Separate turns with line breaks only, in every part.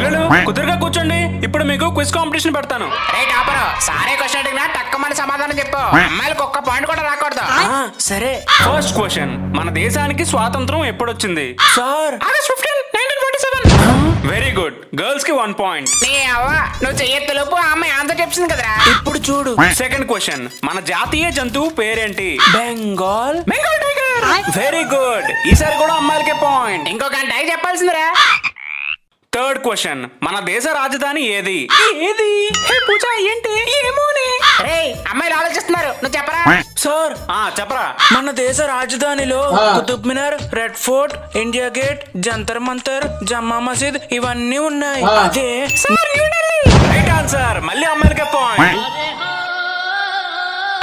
పిల్లలు కుదురుగా కూర్చోండి. ఇప్పుడు మీకు క్విజ్ కాంపిటీషన్ పెడతాను.
సారే క్వశ్చన్ అడిగినా తక్కువ సమాధానం చెప్పు. అమ్మాయిలకు ఒక్క పాయింట్ కూడా రాకూడదు.
సరే. ఫస్ట్ క్వశ్చన్, మన దేశానికి స్వాతంత్రం ఎప్పుడొచ్చింది?
Sir
August 15, 1947.
Very good. Girls కి 1 పాయింట్.
నీ అవ్వ నువ్వు చెయ్యెత్తలోపు ఆ అమ్మాయి ఆన్సర్ చెప్పింది కదరా.
ఇప్పుడు చూడు.
సెకండ్ క్వశ్చన్, మన జాతీయ జంతువు పేరేంటి?
Bengal.
Bengal tiger.
Very good. ఈసారి కూడా అమ్మాయిలకే పాయింట్.
ఇంకో గంట చెప్పాల్సిందిరా.
థర్డ్ క్వశ్చన్, మన దేశ రాజధాని ఏది?
ఏది? పూజ ఏంటి? ఏమోనే.
రేయ్ అమ్మాయిలు ఆలోచిస్తున్నారు, నువ్వు చెప్పరా.
సార్
చెప్పరా.
మన దేశ రాజధానిలో Qutub Minar, Red Fort, India Gate, Jantar Mantar, Jama Masjid ఇవన్నీ ఉన్నాయి. అదే
రైట్ ఆన్సర్. మళ్ళీ అమ్మాయిలకే పాయింట్.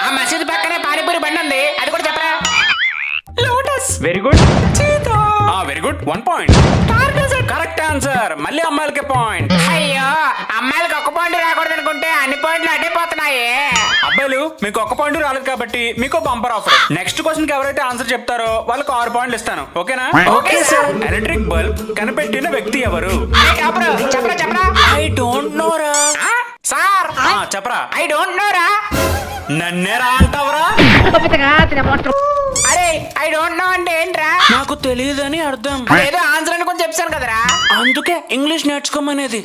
ఆ మసీద్ పక్కనే పానీపూరి బండి ఉంది, అది కూడా చెప్పరా. Lotus.
Very good. Very good. 1 point. Correct answer. మళ్ళీ అమ్మాయిలకే పాయింట్.
అయ్యో అమ్మాయిలకు ఒక్క పాయింట్ రాకూడదు అనుకుంటే అన్ని పాయింట్లు అడ్డైపోతున్నాయి.
అబ్బాయిలు మీకు 1 పాయింట్ రాలేదు కాబట్టి మీకు బంపర్ ఆఫర్. నెక్స్ట్ క్వశ్చన్ కి ఎవరైతే ఆన్సర్ చెప్తారో వాళ్ళకి 6 పాయింట్లు ఇస్తాను. ఓకేనా?
Okay sir.
ఎలక్ట్రిక్ బల్బ్ కనిపెట్టిన వ్యక్తి ఎవరు?
చెప్పరా చెప్పరా.
ఐ డోంట్ నో రా.
సార్
చెప్పరా.
ఐ డోంట్ నో రా.
నన్నేరా అంటావరా?
అరే ఐ డోంట్ నో అంటే ఏంట్రా?
నాకు తెలియదని అర్థం.
ఏదో ఆన్సర్ అని కొంచెం చెప్పాను కదరా.
అందుకే ఇంగ్లీష్ నేర్చుకోమనేది.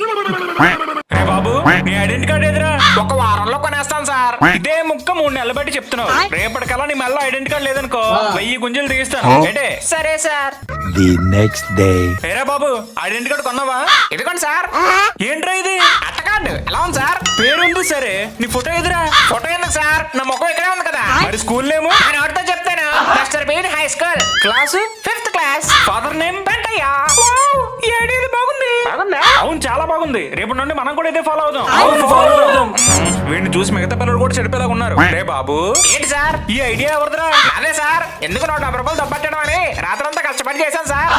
రే బాబు, నీ ఐడెంటి కార్డ్ ఎదురా?
ఒక వారంలో కొనేస్తాను సార్.
ఇదే ముక్క 3 నెలలు బట్టి చెప్తున్నావు. రేపటికల్లా నీ మళ్ళీ ఐడెంటి కార్డ్ లేదనుకో 1000 గుంజలు తీస్తాను. ఏంటే?
సరే సార్.
The next day.
ఏరా బాబు, ఐడెంటి కార్డ్ కొన్నావా?
ఇదిగోండి సార్.
ఏంట్రా ఇది?
అట్ట కార్డు ఎలా ఉంది సార్?
పేరుంది సరే, నీ ఫోటో ఎదురా?
ఫోటో ఎందుకు సార్, నా ముఖం ఇక్కడే ఉంది కదా.
మరి స్కూల్ నేము?
నేను ఎవరితో చెప్తాను. Master Bean high school
class?
5th class.
Father name?
Pentayya.
ఈ ఐడియా ఇది బాగుంది.
బాగుందా?
అవును, చాలా బాగుంది. రేపు నుండి మనం కూడా ఇదే ఫాలో అవుదాం.
అవును, follow అవుదాం.
వీడిని చూసి మిగతా పిల్లలు కూడా చెడిపోయేలాగా ఉన్నారు. రే బాబు,
ఏంటి సార్?
ఈ ఐడియా ఎవరిదిరా?
అదే సార్, ఎందుకు 150 రూపాయలు దబ్బట్టడం అని రాత్రంతా కష్టపడి చేశాను సార్.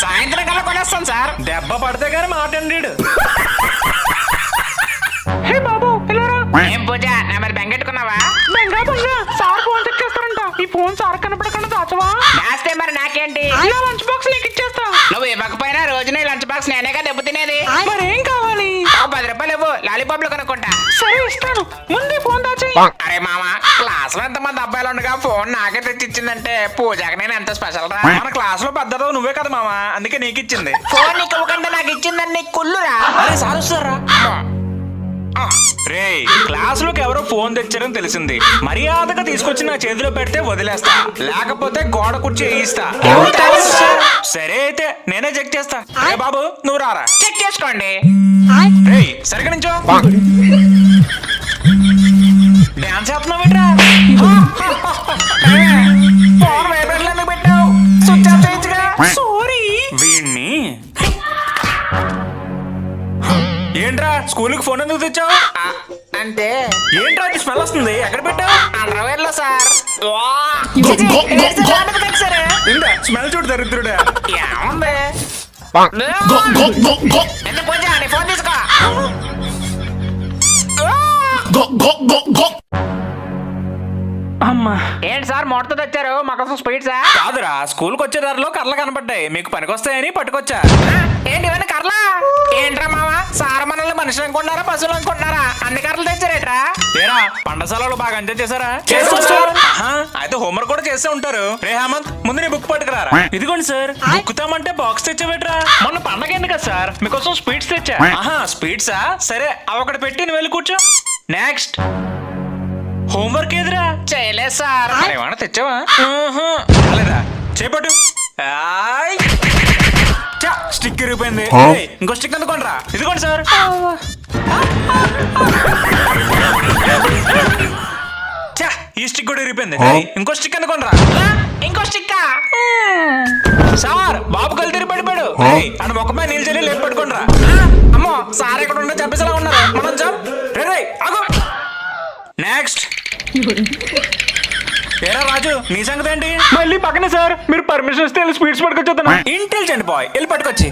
సాయంత్రం కల్లా కొనేస్తాను సార్.
దెబ్బ పడితే గానీ మాట్లాడు.
హే బాబు పిల్లరా. ఏం పూజ నా మరి బెంగెట్టుకున్నావా?
సార్ ఫోన్ చెక్ చేస్తారంట. ఈ ఫోన్ సార్ కనపడకుండా దాచవా?
దాస్తే మరి నాకేంటి?
లంచ్ బాక్స్ నీకు ఇచ్చేస్తా.
నువ్వు ఇవ్వకపోయినా రోజు నీ లంచ్ బాక్స్ నేనేగా దెబ్బ తినేది.
మరేం కావాలి?
10 రూపాయలు ఇవ్వు, లాలీపాప్లు కొనుక్కుంటా.
సరే ఇస్తాను, ముందే ఫోన్ దాచి.
అరే మామ, క్లాస్ లో ఎంతమంది అబ్బాయిలు ఉండగా ఫోన్ నాకే తెచ్చిచ్చిందంటే పూజకి నేను ఎంత స్పెషల్ రా.
మన క్లాస్ లో పెద్దదో నువ్వే కదా మామ, అందుకే నీకు ఇచ్చింది.
ఫోన్ నీకు ఇవ్వకుండా నాకు ఇచ్చిందని నీకు కుళ్ళురా.
అరే సార్ వస్తారా?
రే, క్లాస్ లోకి ఎవరో ఫోన్ తెచ్చారని తెలిసింది. మర్యాదగా తీసుకొచ్చి నా చేతిలో పెడితే వదిలేస్తా, లేకపోతే గోడ కుర్చీ వేయిస్తా. సరే అయితే నేనే చెక్ చేస్తా. రే బాబు, నువ్వు రారా.
చెక్ చేసుకోండి.
రే, సరిగ్గా నుంచో. డాన్స్ చేస్తున్నావేట్రా?
ఫోన్ వైబ్రేషన్ ఎందుకు పెట్టావు? స్విచ్ ఆఫ్ చేయొచ్చుగా.
సారీ.
వీణ్ణి ఏంట్రా స్కూల్కి ఫోన్ ఎందుకు తెచ్చావు?
అంటే
ఏంట్రా అది స్మెల్ వస్తుంది? ఎక్కడ పెట్టావు?
అండర్వేర్ లో సార్.
ఇందా స్మెల్ చూడు దరిద్రుడా.
ఏముంది? ఎందుకు పూజ నీ ఫోన్ తీసుకో.
అమ్మా,
ఏంటి సార్ మొట్టతో తెచ్చారు? మా కోసం స్పీడ్సా?
కాదురా, స్కూల్కి వచ్చే దారిలో కర్రలు కనపడ్డాయి, మీకు పనికొస్తాయని పట్టుకొచ్చా.
ఏంటి ఇవన్నీ కర్రలా? ఏంట్రా మామ, సార్ మనల్ని మనుషులు అనుకుంటున్నారా పశువులు అనుకుంటున్నారా? అన్ని కర్రలు తెచ్చారేట్రా?
ఏరా, పండసాలలో బాగా ఎంజాయ్ చేశారా?
చేశాం సార్.
ఆహా, అయితే హోంవర్క్ కూడా చేస్తూ ఉంటారు. రే హేమంత్, ముందు నీ బుక్ పట్టుకురారా. ఇదిగోండి సార్. బుక్కుతామంటే బాక్స్ తెచ్చావేట్రా? మొన్న పండగ ఏంది కదా సార్, మీకోసం స్వీట్స్ తెచ్చా. ఆహా, స్వీట్సా? సరే అవి ఒకటి పెట్టి నువ్వు వెళ్ళి కూర్చో. నెక్స్ట్ హోంవర్క్ ఏదిరా?
చేయలేదు సార్.
ఏమన్నా తెచ్చావా? లేదా చేపట్టు. స్టిక్ ఇరిగిపోయింది. ఏయ్, ఇంకో స్టిక్ అందుకోండి రా. ఇదిగోండి సార్. ఛా, ఈ స్టిక్ కూడా ఇరిగిపోయింది. ఏయ్, ఇంకో స్టిక్ అందుకోండి రా.
ఇంకో స్టిక్కా?
సార్, బాబు కలిదిరి పడిపోయాడు. అని మొక్కపై నీళ్ళు చల్లి లేపు పట్టుకోండి రా.
అమ్మో, సార్ ఇక్కడ ఉండే చంపేసేలా ఉన్నారు.
మనం జాబ్ రే ఆగు. నెక్స్ట్ ఏరా రాజు, నీ సంగతి ఏంటి?
మళ్ళీ పక్కనే సార్. మీరు పర్మిషన్ ఇస్తే స్పీడ్స్ పట్టుకొచ్చేద్దాను.
ఇంటెలిజెంట్ బాయ్, వెళ్ళి పట్టుకొచ్చి.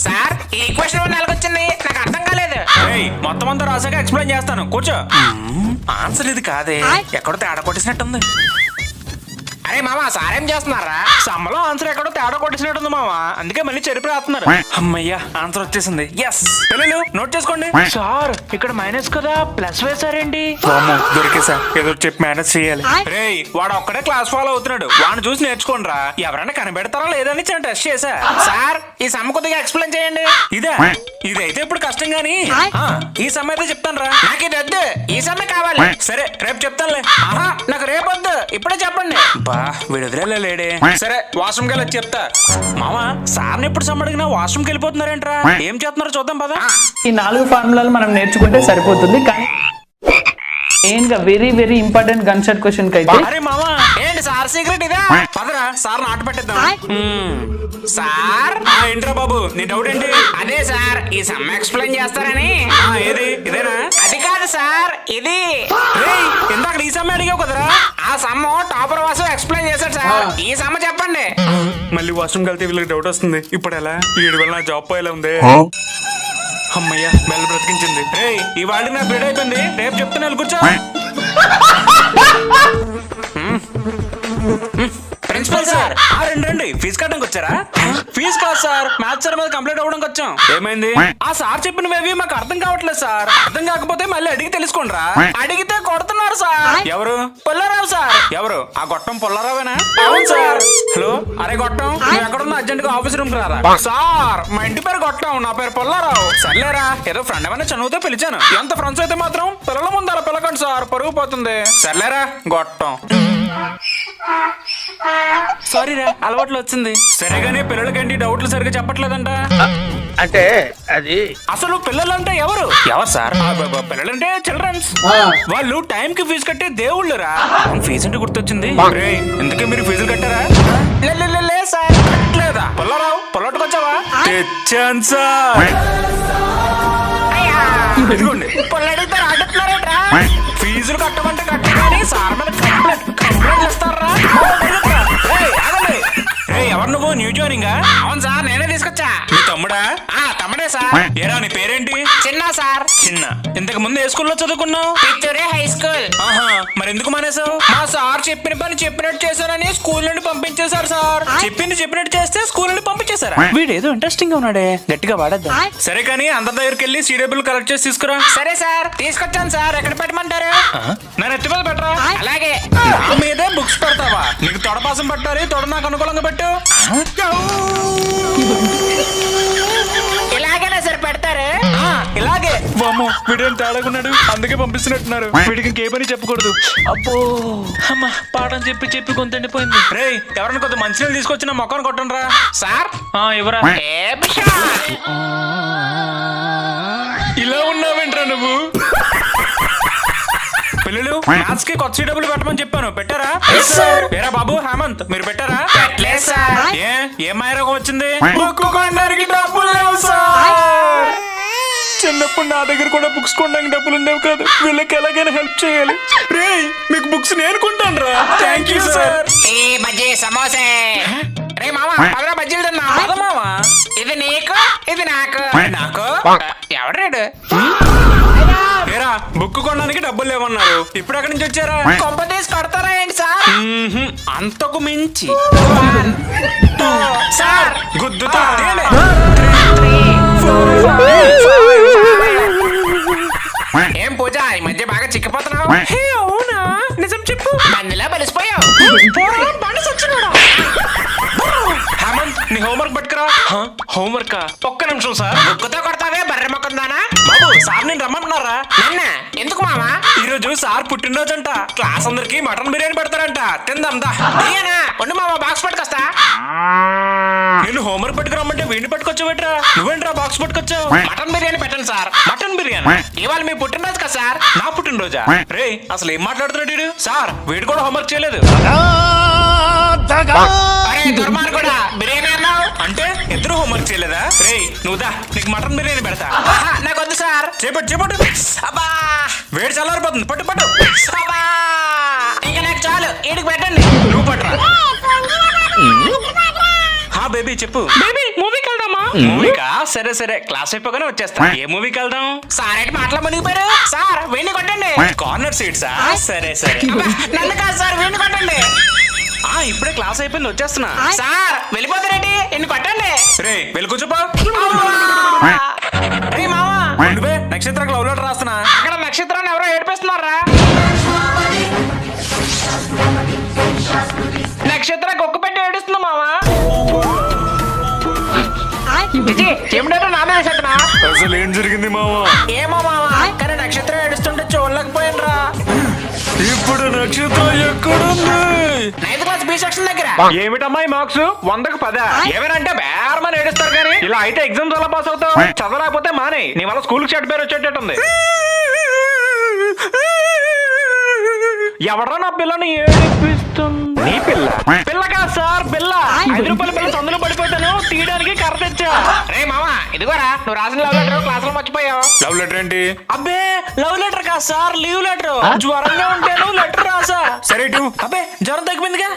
సార్ ఈ ఈక్వేషన్ నెలకొచ్చింది, నాకు అర్థం కాలేదు.
మొత్తం అంతా రాసాక ఎక్స్ప్లెయిన్ చేస్తాను, కూర్చో. ఆన్సర్ ఇది కాదే, ఎక్కడో తేడా కొట్టేసినట్టుంది.
అరే మామ సార్ ఏం చేస్తున్నారా?
సమ్మలో ఆన్సర్ ఎక్కడో తేడా కొట్టేసినట్టుంది మావా, అందుకే మళ్ళీ చెరిపి రాస్తున్నారు. అమ్మయ్యా ఆన్సర్ వచ్చేసింది. ఎస్ పిల్లలు నోట్ చేసుకోండి. సార్ ఇక్కడ మైనస్ కదా ప్లస్ వేసారేంటి? దొరికేసా, ఏదో చెప్పి మేనేజ్ చేయాలి. రేయ్ వాడు ఒక్కడే క్లాస్ ఫాలో అవుతున్నాడు, వాడిని చూసి నేర్చుకోండి రా. ఎవరైనా కనిపెడతారా లేదని చిన్న టెస్ట్ చేసా.
సార్ ఈ సమ్ కొద్దిగా ఎక్స్ప్లెయిన్ చేయండి.
ఇదైతే ఇప్పుడు కష్టం గానీ ఈ సమ్ అయితే చెప్తాను రా.
నాకు ఇది వద్దు, ఈ సమ్మె కావాలి.
సరే రేపు చెప్తానులే.
ఆహా నాకు రేపు వద్దు, ఇప్పుడే చెప్పండి.
బా విడుదల లేడే. సరే వాష్రూమ్ కి వెళ్ళి చెప్తా. మామా సార్ని ఎప్పుడు సమ్ అడిగినా వాష్రూమ్ కి వెళ్ళిపోతున్నారేంట్రా? ఏం చేస్తున్నారో చూద్దాం పదా.
ఈ 4 ఫార్ములాలు మనం నేర్చుకుంటే సరిపోతుంది. కానీ మెయిన్ గా very very important gun shot question కి అయితే
అరే మామా
ఏంటి సార్ సీక్రెట్ ఇదా?
పదరా సార్ ఆట పెట్టేద్దాం.
సార్
ఏంట్రా బాబు నీ డౌట్ ఏంటి?
అదే సార్ ఈ సమ్ ఎక్స్ప్లెయిన్ చేస్తారని.
ఏది ఇదేనా?
అది కాదు సార్ ఇది.
రేయ్, ఇందాక ఈ సమ్మె అడిగావు కదరా.
ఆ సమ్ టాపర్ వాసు ఎక్స్ప్లెయిన్ చేశాడు సార్. ఈ సమ్ చెప్పండి.
మళ్ళీ వాష్రూమ్కి వెళ్తే వీళ్ళకి డౌట్ వస్తుంది. ఇప్పుడు ఎలా? ఈడు వల్ల నా జాబ్ పోయేలా ఉంది. అమ్మయ్యా బెల్ బ్రతికించింది. రేయ్ ఇవాళ నా పీడ అయిపోయింది, రేపు చెప్తున్నా కూర్చో. ప్రిన్సిపల్ సార్ రండి ఫీజు కట్టడానికి వచ్చారా? ఫీజు కాదు సార్, మ్యాథ్స్ సార్ మీద కంప్లైంట్ అవ్వడానికి వచ్చాం. ఏమైంది? ఆ సార్ చెప్పినవి మాకు అర్థం కావట్లేదు సార్. అర్థం కాకపోతే మళ్ళీ అడిగి తెలుసుకోండి రా.
అడిగితే కొడుతున్నారు సార్.
ఎవరు?
పుల్లారావు సార్.
ఎవరు? ఆ గొట్టం పుల్లారావేనా? అవును సార్. హలో అరే గొట్టం, నువ్వు ఎక్కడున్నా అర్జెంట్ గా ఆఫీస్ రూమ్ కి రారా. సార్ మా ఇంటి పేరు గొట్టం, నా పేరు పుల్లారావు. సర్లేరా ఏదో ఫ్రెండ్ ఏమైనా చనువుతో పిలిచాను. ఎంత ఫ్రెండ్స్ అయితే మాత్రం పిల్లల ముందు అలా పిల్లకండి సార్, పరుగు పోతుంది. సర్లేరా గొట్టం. సారీ రా అలవాట్లు వచ్చింది. సరేగానే పిల్లలకేంటి డౌట్లు సరిగ్గా చెప్పట్లేదంట.
అంటే అది
అసలు పిల్లలంటే ఎవరు? ఎవరు సార్? పిల్లలంటే చిల్డ్రన్స్. వాళ్ళు టైం కి ఫీజు కట్టే దేవుళ్ళు రా. ఫీజు అంటే గుర్తొచ్చింది. ఎందుకే మీరు ఫీజులు కట్టారా?
లే సార్.
లేదా పుల్లారావు పొల్లట్టుకొచ్చావా? తెచ్చాను సార్. ఇదిగోండి.
పుల్లడితో అడుగుతున్నారేట్రా?
ఫీజులు కట్టమంటే కట్టగానే సార్ మీద కంప్లైంట్ ఇస్తారా? ఎవరు నువ్వు? New joining?
అవును సార్ నేనే తీసుకొచ్చా.
మీ తమ్ముడా?
తమ్ముడే సార్.
ఏరా నీ పేరేంటి?
చిన్న సార్.
చిన్న. ఇంతకు ముందు ఏ స్కూల్లో చదువుకున్నావు?
పిచ్చూరే హై స్కూల్.
ఆహా మరి ఎందుకు మానేసావు?
మా సార్ చెప్పిన పని చెప్పినట్టు చేశారని స్కూల్ నుండి పంపించేశారు సార్.
చెప్పింది చెప్పినట్టు చేస్తే స్కూల్ నుండి పంపించేశారా? వీడు ఏదో ఇంట్రెస్టింగ్ గా ఉన్నాడే, గట్టిగా వాడద్దా. సరే కానీ అందరి దగ్గరికి వెళ్ళి సీడబ్ల్యూ కలెక్ట్ చేసి తీసుకురా.
సరే సార్ తీసుకొచ్చాను సార్. ఎక్కడ పెట్టమంటారు?
నేను ఎత్తి మీద పెట్టరా.
అలాగే.
నా మీదే బుక్స్ పెడతావా? నీకు తొడపాసం పట్టాలి, తొడ నాకు అనుకూలంగా పెట్టు.
ఇలాగేనా సార్ పెడతారు?
ఇలాగే. వామ్మో వీడేం తేడాకున్నాడు, అందుకే పంపిస్తున్నట్టున్నారు. వీడికి ఇంకే పని చెప్పకూడదు. అబ్బో అమ్మ పాఠం చెప్పి చెప్పి కొంతండిపోయింది. రే ఎవరైనా కొంత మంచినీళ్ళు తీసుకొచ్చిన మొక్కను కొట్టండి రా.
సార్
ఎవరా? ఇలా ఉన్నావేంట్రా నువ్వు? పిల్లలు మ్యాథ్స్ కి కొత్త డబ్బులు పెట్టమని చెప్పాను, పెట్టారా? ఏరా బాబు హేమంత్ మీరు పెట్టారా? ఏం మాయరోగం వచ్చింది?
డబ్బులు లేవు సార్.
చిన్నప్పుడు నా దగ్గర కూడా బుక్స్ కొనడానికి డబ్బులు ఉండేవి కాదు. వీళ్ళకి ఎలాగైనా హెల్ప్ చేయాలి. రేయ్ మీకు బుక్స్ నేను కొంటాను రా. Thank you sir.
ఏ బజ్జీ సమోసే. రే మామా 10 బజ్జీలు తిన్నా.
మావా
ఇది నీకు ఇది నాకు.
నాకు
ఎవడాడు?
ఏరా బుక్ కొనడానికి డబ్బులు లేవన్నారు, ఇప్పుడు ఎక్కడి నుంచి వచ్చారా?
కొంప తీసి కొడతారా ఏంటి సార్?
అంతకు మించి
సార్
గుద్దుతా.
ఏం పూజ ఈ మధ్య బాగా చిక్కిపోతున్నావు?
అవునా నిజం చెప్పు.
మందిలా బలిసిపోయావు.
హేమంత్ నీ హోంవర్క్ పట్టుకురా. హోంవర్క్ ఒక్క నిమిషం సార్.
బుక్కుతో కొడతావే బర్రె మొక్కందానా?
బాబు సార్ నేను రమ్మంటున్నారా?
నిన్న ఎందుకు మామా?
ఈ రోజు సార్ పుట్టినరోజు అంట. క్లాస్ అందరికి మటన్ బిర్యానీ పెడతారంట, తిందాం దా.
బిర్యానా? ఉండు మామా బాక్స్ పట్టుకొస్తా.
నేను హోంవర్క్ పట్టుకురమ్మంటే వీడిని పట్టుకొచ్చావేట్రా? నువ్వేంట్రా బాక్స్ పట్టుకొచ్చావు?
మటన్ బిర్యానీ పెట్టండి సార్.
మటన్ బిర్యానీ
ఇవాళ మీ పుట్టినరోజు కదా సార్?
నా పుట్టినరోజా? రే అసలు ఏం మాట్లాడుతున్నాడు వీడు? సార్ వీడు కూడా హోంవర్క్ చేయలేదు.
అరే దుర్మార్గుడా బిర్యానీ అన్నావు
అంటే ఇద్దరు హోంవర్క్ చేయలేదా? రే నువ్వు దా, నీకు మటన్ బిర్యానీ పెడతా.
నాకు వద్దు సార్.
చేపట్టు చేపట్టు.
అబ్బా
వేడి చల్లారిపోతుంది, పట్టు పట్టు.
అబ్బా ఇక నాకు చాలు, ఈడికి పెట్టండి.
నువ్వు పట్టురా. బేబీ చెప్పు.
బేబీ మూవీకి వెళ్దామా?
మూవీకా? సరే సరే క్లాస్ అయిపోగానే వచ్చేస్తా. ఏ మూవీకి వెళ్దాం?
సార్ ఏంటి మాటలు మునిగిపోయారు? సార్ వెండి కొట్టండి.
కార్నర్ సీట్సా? సరే సరే.
నన్ను కాదు సార్ వెండి కొట్టండి.
క్లాస్ అయిపోయింది వచ్చేస్తున్నా.
సార్ వెళ్ళిపోతారేంటి ఇన్ని కొట్టండి.
రే వెళ్ళి కూర్చోపో.
రే మావా
ఉండిపో, నక్షత్రానికి లవ్ లెటర్ రాస్తున్నా.
అక్కడ నక్షత్రాన్ని ఎవరో ఏడిపిస్తున్నారా? నక్షత్ర గొక్క పెట్టి ఏడుస్తుంది మావా. ఏమిటో నాన్న వేసేస్తున్నా.
అసలు ఏం జరిగింది మావా?
ఏమో మావా కానీ నక్షత్రం ఏడుస్తుంటే చూడలేకపోయినరా.
ఇప్పుడు నక్షత్రం ఎక్కడుంది?
9th క్లాస్ బి సెక్షన్ దగ్గర.
ఏమిటమ్మా ఈ మార్క్స్ 100కి 10? ఏమనంటే బేరమని ఏడుస్తారు కానీ ఇలా అయితే ఎగ్జామ్స్ ఎలా పాస్ అవుతావు? చదవలేకపోతే మానే, నీ వల్ల స్కూల్ కి చెడ్డ పేరు వచ్చేటట్టుంది. ఎవడరా నా పిల్లని ఏడిపిస్తుంది? నీ పిల్ల? పిల్ల కాదు సార్, పిల్ల. 5 రూపాయల పిల్ల సందులో పడిపోతాను, తీయడానికి కర్ర తెచ్చా.
రే మావా ఇదిగోరా నువ్వు రాసిన లవ్ లెటర్ క్లాస్ లో మర్చిపోయావు.
లవ్ లెటర్ ఏంటి?
అబ్బే లవ్ లెటర్ కాదు సార్, లీవ్ లెటర్. జ్వరంగా ఉంటాను లెటర్ రాసా.
సరే ఇటు.
అబ్బే జ్వరం తగ్గిపోయిందిగా.